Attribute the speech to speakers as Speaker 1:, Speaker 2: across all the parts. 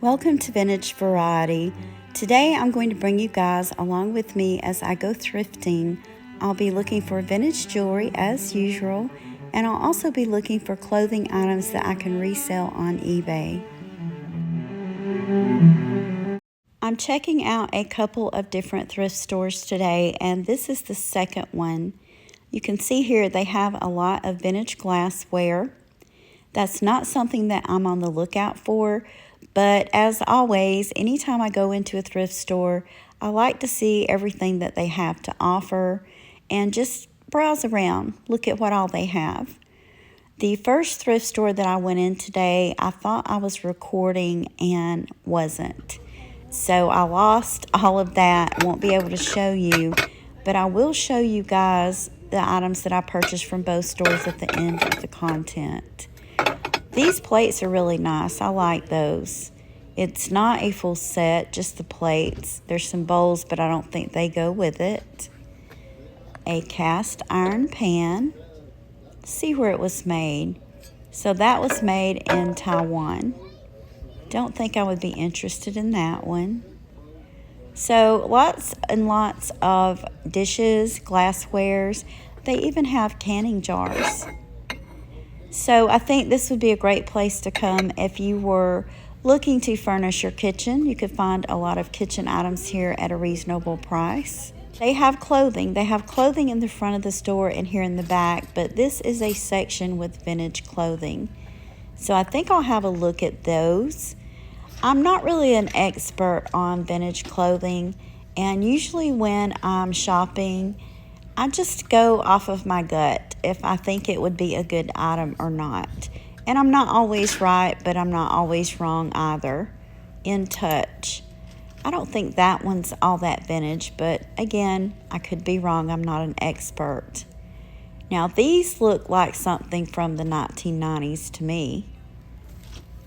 Speaker 1: Welcome to Vintage Variety. Today I'm going to bring you guys along with me as I go thrifting. I'll be looking for vintage jewelry as usual, and I'll also be looking for clothing items that I can resell on eBay. I'm checking out a couple of different thrift stores today, and this is the second one. You can see here they have a lot of vintage glassware. That's not something that I'm on the lookout for, but as always, anytime I go into a thrift store, I like to see everything that they have to offer and just browse around, look at what all they have. The first thrift store that I went in today, I thought I was recording and wasn't. So I lost all of that. I won't be able to show you, but I will show you guys the items that I purchased from both stores at the end of the content. These plates are really nice. I like those. It's not a full set, just the plates. There's some bowls, but I don't think they go with it. A cast iron pan. See where it was made. So that was made in Taiwan. Don't think I would be interested in that one. So lots and lots of dishes, glasswares. They even have canning jars. So I think this would be a great place to come if you were looking to furnish your kitchen. You could find a lot of kitchen items here at a reasonable price. They have clothing. They have clothing in the front of the store and here in the back, but this is a section with vintage clothing. So I think I'll have a look at those. I'm not really an expert on vintage clothing, and usually when I'm shopping, I just go off of my gut if I think it would be a good item or not. And I'm not always right, but I'm not always wrong either. In Touch. I don't think that one's all that vintage, but again, I could be wrong. I'm not an expert. Now, these look like something from the 1990s to me.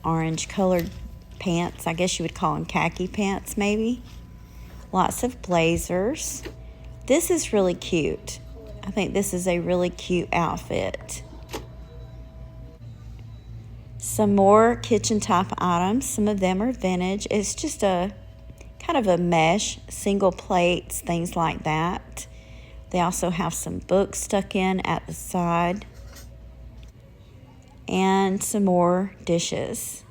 Speaker 1: Orange colored pants. I guess you would call them khaki pants, maybe. Lots of blazers. This is really cute. I think this is a really cute outfit. Some more kitchen type items. Some of them are vintage. It's just a kind of a mesh, single plates, things like that. They also have some books stuck in at the side. And some more dishes.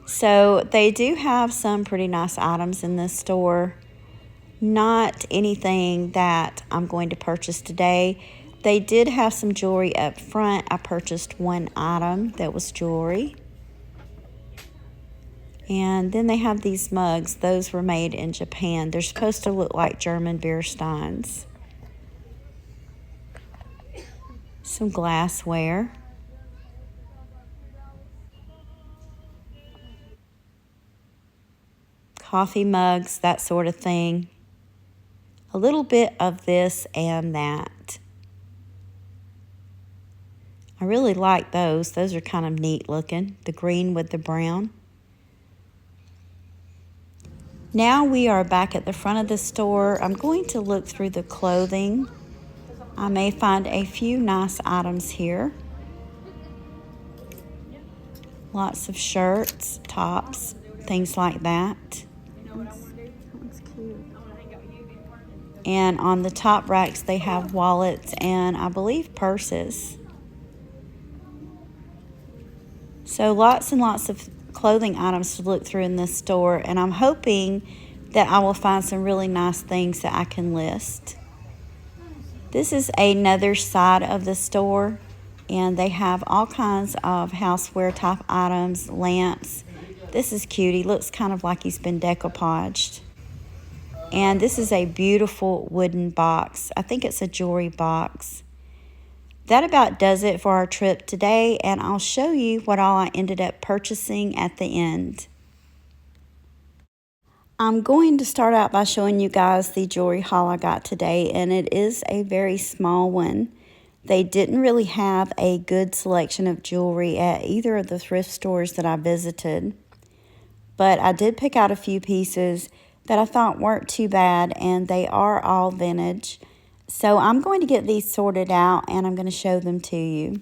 Speaker 1: So they do have some pretty nice items in this store. Not anything that I'm going to purchase today. They did have some jewelry up front. I purchased one item that was jewelry. And then they have these mugs. Those were made in Japan. They're supposed to look like German beer steins. Some glassware. Coffee mugs, that sort of thing. A little bit of this and that. I really like those. Those are kind of neat looking. The green with the brown. Now we are back at the front of the store. I'm going to look through the clothing. I may find a few nice items here. Lots of shirts, tops, things like that. And on the top racks, they have wallets and I believe purses. So lots and lots of clothing items to look through in this store. And I'm hoping that I will find some really nice things that I can list. This is another side of the store. And they have all kinds of houseware type items, lamps. This is cute. He looks kind of like he's been decoupaged. And this is a beautiful wooden box. I think it's a jewelry box. That about does it for our trip today, and I'll show you what all I ended up purchasing at the end. I'm going to start out by showing you guys the jewelry haul I got today, and it is a very small one. They didn't really have a good selection of jewelry at either of the thrift stores that I visited, but I did pick out a few pieces that I thought weren't too bad, and they are all vintage. So I'm going to get these sorted out and I'm going to show them to you.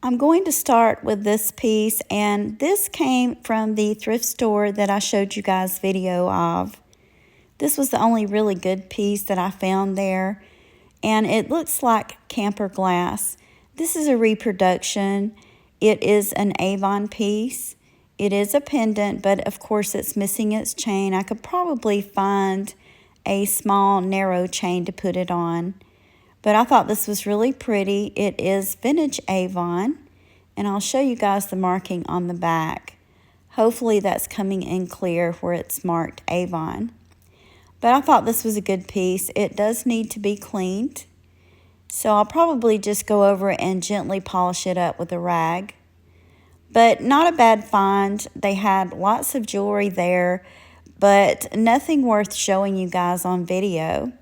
Speaker 1: I'm going to start with this piece, and this came from the thrift store that I showed you guys video of. This was the only really good piece that I found there, and it looks like camper glass. This is a reproduction. It is an Avon piece. It is a pendant, but of course it's missing its chain. I could probably find a small narrow chain to put it on, but I thought this was really pretty. It is vintage Avon, and I'll show you guys the marking on the back. Hopefully that's coming in clear where it's marked Avon. But I thought this was a good piece. It does need to be cleaned, so I'll probably just go over it and gently polish it up with a rag. But not a bad find. They had lots of jewelry there, but nothing worth showing you guys on video.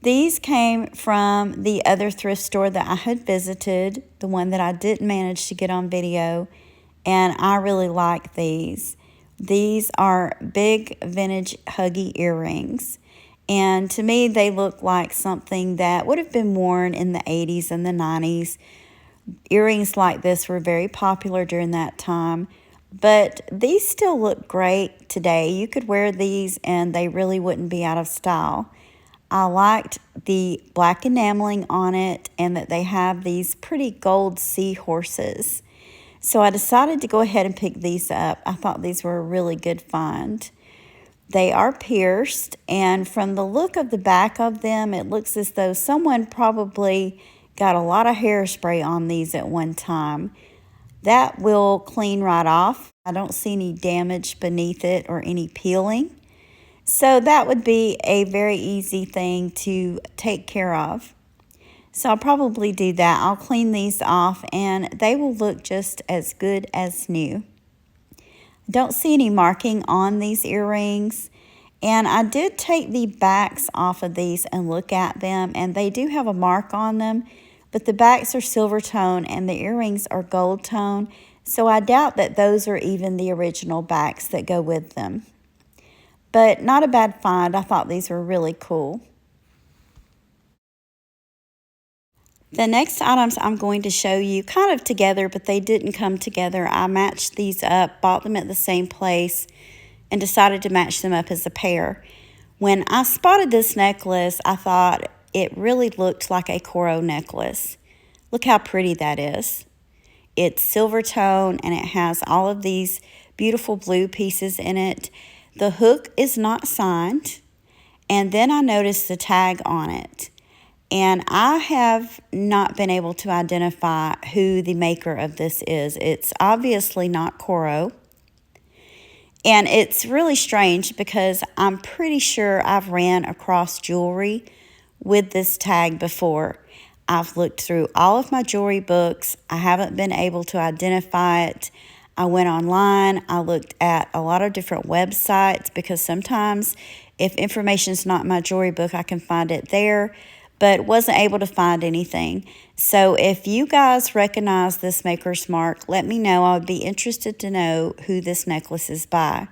Speaker 1: These came from the other thrift store that I had visited, the one that I didn't manage to get on video, and I really like these. These are big vintage huggy earrings, and to me they look like something that would have been worn in the 80s and the 90s. Earrings like this were very popular during that time, but these still look great today. You could wear these and they really wouldn't be out of style. I liked the black enameling on it and that they have these pretty gold seahorses. So I decided to go ahead and pick these up. I thought these were a really good find. They are pierced, and from the look of the back of them, it looks as though someone probably got a lot of hairspray on these at one time. That will clean right off. I don't see any damage beneath it or any peeling. So that would be a very easy thing to take care of. So I'll probably do that. I'll clean these off and they will look just as good as new. Don't see any marking on these earrings. And I did take the backs off of these and look at them, and they do have a mark on them, but the backs are silver tone and the earrings are gold tone. So I doubt that those are even the original backs that go with them. But not a bad find. I thought these were really cool. The next items I'm going to show you kind of together, but they didn't come together. I matched these up, bought them at the same place, and decided to match them up as a pair. When I spotted this necklace, I thought it really looked like a coral necklace. Look how pretty that is. It's silver tone and it has all of these beautiful blue pieces in it. The hook is not signed, and then I noticed the tag on it. And I have not been able to identify who the maker of this is. It's obviously not Coro. And it's really strange because I'm pretty sure I've ran across jewelry with this tag before. I've looked through all of my jewelry books. I haven't been able to identify it. I went online. I looked at a lot of different websites because sometimes if information's not in my jewelry book, I can find it there, but wasn't able to find anything. So if you guys recognize this maker's mark, let me know. I would be interested to know who this necklace is by.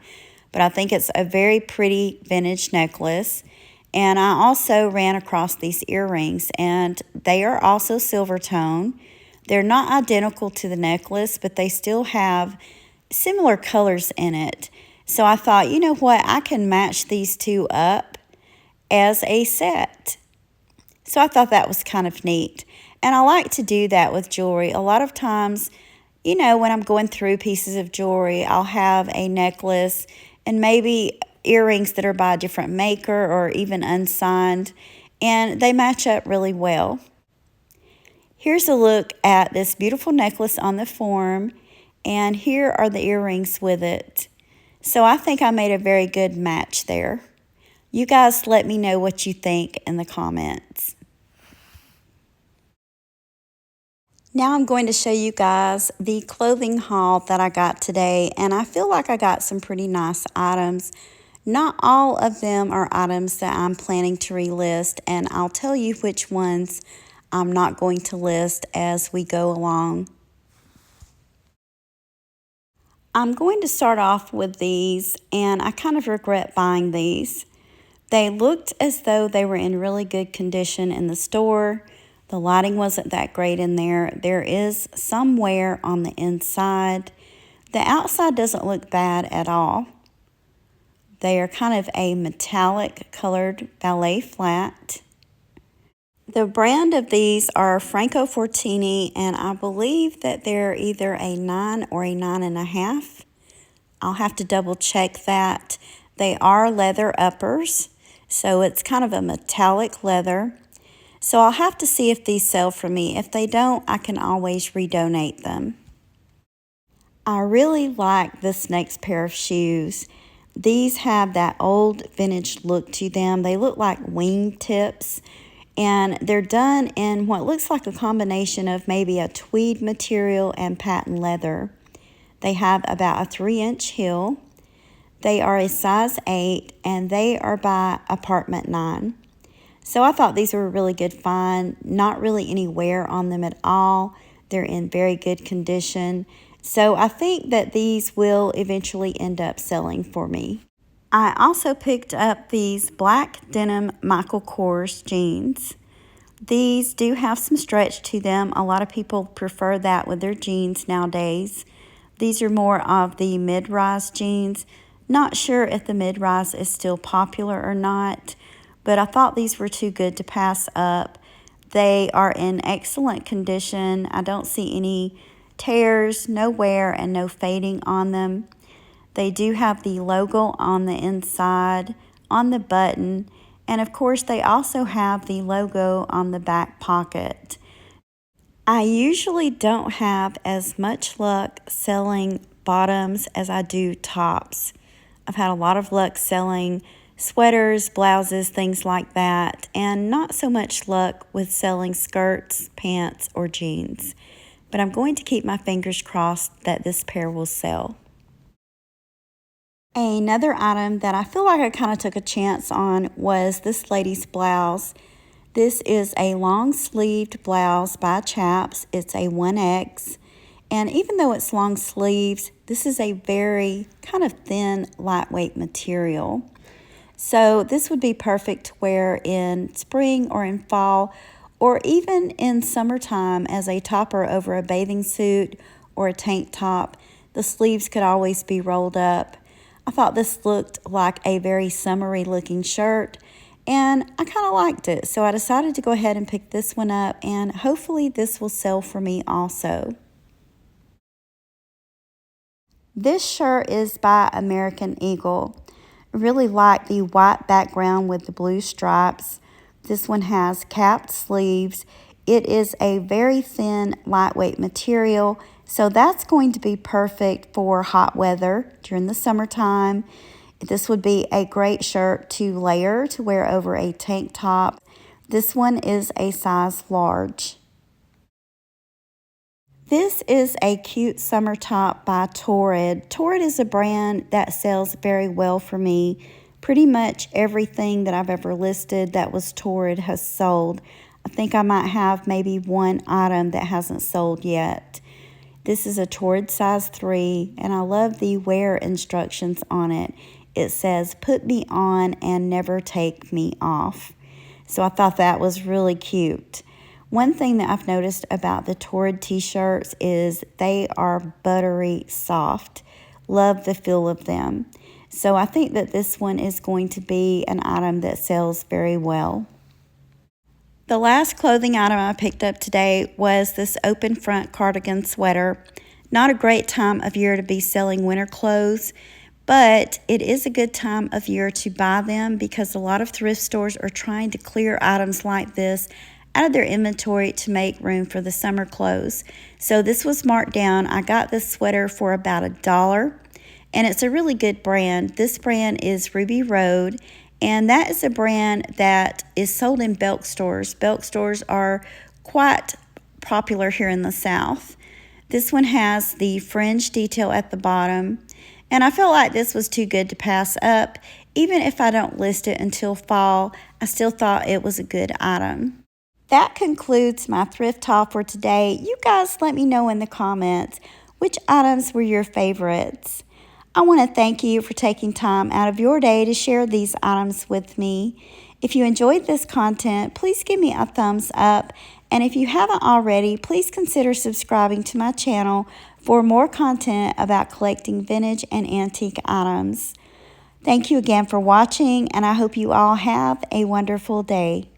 Speaker 1: But I think it's a very pretty vintage necklace. And I also ran across these earrings, and they are also silver tone. They're not identical to the necklace, but they still have similar colors in it. So I thought, you know what, I can match these two up as a set. So I thought that was kind of neat. And I like to do that with jewelry. A lot of times, you know, when I'm going through pieces of jewelry, I'll have a necklace and maybe earrings that are by a different maker or even unsigned, and they match up really well. Here's a look at this beautiful necklace on the form, and here are the earrings with it. So I think I made a very good match there. You guys let me know what you think in the comments. Now I'm going to show you guys the clothing haul that I got today, and I feel like I got some pretty nice items. Not all of them are items that I'm planning to relist, and I'll tell you which ones I'm not going to list as we go along. I'm going to start off with these, and I kind of regret buying these. They looked as though they were in really good condition in the store. The lighting wasn't that great in there. There is some wear on the inside. The outside doesn't look bad at all. They are kind of a metallic colored ballet flat. The brand of these are Franco Fortini, and I believe that they're either a 9 or a 9.5. I'll have to double check that. They are leather uppers, so it's kind of a metallic leather. So I'll have to see if these sell for me. If they don't, I can always redonate them. I really like this next pair of shoes. These have that old vintage look to them. They look like wing tips, and they're done in what looks like a combination of maybe a tweed material and patent leather. They have about a 3-inch heel. They are a size 8, and they are by Apartment 9. So I thought these were a really good find. Not really any wear on them at all. They're in very good condition. So I think that these will eventually end up selling for me. I also picked up these black denim Michael Kors jeans. These do have some stretch to them. A lot of people prefer that with their jeans nowadays. These are more of the mid-rise jeans. Not sure if the mid-rise is still popular or not, but I thought these were too good to pass up. They are in excellent condition. I don't see any tears, no wear, and no fading on them. They do have the logo on the inside, on the button, and of course they also have the logo on the back pocket. I usually don't have as much luck selling bottoms as I do tops. I've had a lot of luck selling sweaters, blouses, things like that, and not so much luck with selling skirts, pants, or jeans. But I'm going to keep my fingers crossed that this pair will sell. Another item that I feel like I kind of took a chance on was this lady's blouse. This is a long-sleeved blouse by Chaps. It's a 1X. And even though it's long sleeves, this is a very kind of thin, lightweight material. So this would be perfect to wear in spring or in fall, or even in summertime as a topper over a bathing suit or a tank top. The sleeves could always be rolled up. I thought this looked like a very summery looking shirt, and I kind of liked it. So I decided to go ahead and pick this one up, and hopefully this will sell for me also. This shirt is by American Eagle. I really like the white background with the blue stripes. This one has capped sleeves. It is a very thin, lightweight material, so that's going to be perfect for hot weather during the summertime. This would be a great shirt to layer to wear over a tank top. This one is a size large. This is a cute summer top by Torrid. Torrid is a brand that sells very well for me. Pretty much everything that I've ever listed that was Torrid has sold. I think I might have maybe one item that hasn't sold yet. This is a Torrid size 3, and I love the wear instructions on it. It says, "Put me on and never take me off." So I thought that was really cute. One thing that I've noticed about the Torrid t-shirts is they are buttery soft. Love the feel of them. So I think that this one is going to be an item that sells very well. The last clothing item I picked up today was this open front cardigan sweater. Not a great time of year to be selling winter clothes, but it is a good time of year to buy them because a lot of thrift stores are trying to clear items like this out of their inventory to make room for the summer clothes. So this was marked down. I got this sweater for about $1, and it's a really good brand. This brand is Ruby Road, and that is a brand that is sold in Belk stores. Belk stores are quite popular here in the South. This one has the fringe detail at the bottom, and I felt like this was too good to pass up. Even if I don't list it until fall, I still thought it was a good item. That concludes my thrift haul for today. You guys let me know in the comments which items were your favorites. I want to thank you for taking time out of your day to share these items with me. If you enjoyed this content, please give me a thumbs up And if you haven't already, please consider subscribing to my channel for more content about collecting vintage and antique items. Thank you again for watching, and I hope you all have a wonderful day.